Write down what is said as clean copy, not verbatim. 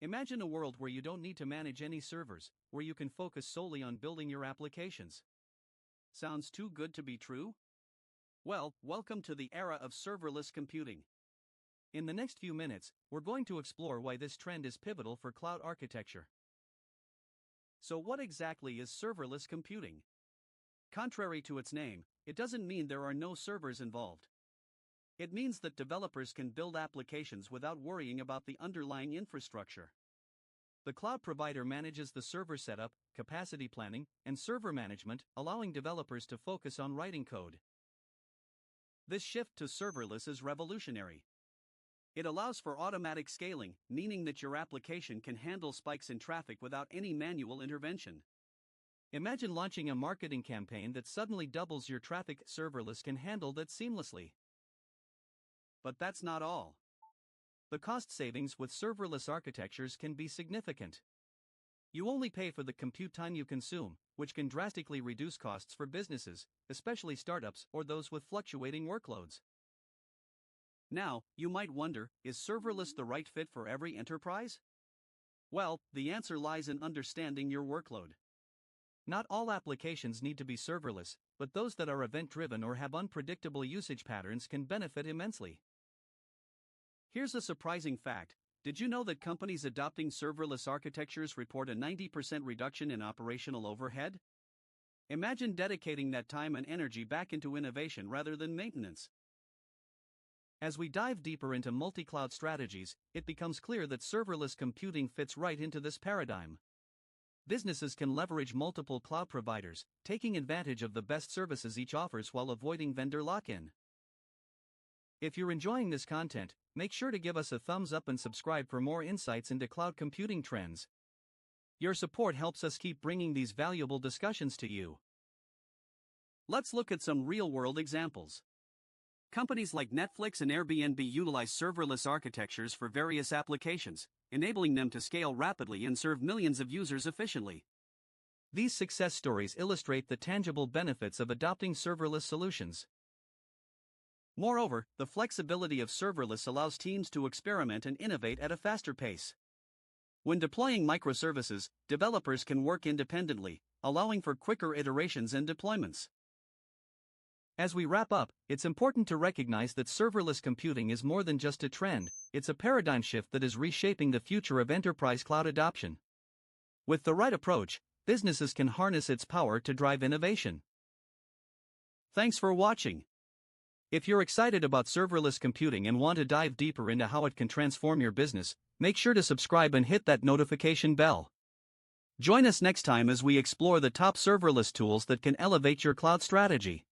Imagine a world where you don't need to manage any servers, where you can focus solely on building your applications. Sounds too good to be true? Well, welcome to the era of serverless computing. In the next few minutes, we're going to explore why this trend is pivotal for cloud architecture. So, what exactly is serverless computing? Contrary to its name, it doesn't mean there are no servers involved. It means that developers can build applications without worrying about the underlying infrastructure. The cloud provider manages the server setup, capacity planning, and server management, allowing developers to focus on writing code. This shift to serverless is revolutionary. It allows for automatic scaling, meaning that your application can handle spikes in traffic without any manual intervention. Imagine launching a marketing campaign that suddenly doubles your traffic. Serverless can handle that seamlessly. But that's not all. The cost savings with serverless architectures can be significant. You only pay for the compute time you consume, which can drastically reduce costs for businesses, especially startups or those with fluctuating workloads. Now, you might wonder, is serverless the right fit for every enterprise? Well, the answer lies in understanding your workload. Not all applications need to be serverless, but those that are event-driven or have unpredictable usage patterns can benefit immensely. Here's a surprising fact. Did you know that companies adopting serverless architectures report a 90% reduction in operational overhead? Imagine dedicating that time and energy back into innovation rather than maintenance. As we dive deeper into multi-cloud strategies, it becomes clear that serverless computing fits right into this paradigm. Businesses can leverage multiple cloud providers, taking advantage of the best services each offers while avoiding vendor lock-in. If you're enjoying this content, make sure to give us a thumbs up and subscribe for more insights into cloud computing trends. Your support helps us keep bringing these valuable discussions to you. Let's look at some real-world examples. Companies like Netflix and Airbnb utilize serverless architectures for various applications, enabling them to scale rapidly and serve millions of users efficiently. These success stories illustrate the tangible benefits of adopting serverless solutions. Moreover, the flexibility of serverless allows teams to experiment and innovate at a faster pace. When deploying microservices, developers can work independently, allowing for quicker iterations and deployments. As we wrap up, it's important to recognize that serverless computing is more than just a trend, it's a paradigm shift that is reshaping the future of enterprise cloud adoption. With the right approach, businesses can harness its power to drive innovation. Thanks for watching. If you're excited about serverless computing and want to dive deeper into how it can transform your business, make sure to subscribe and hit that notification bell. Join us next time as we explore the top serverless tools that can elevate your cloud strategy.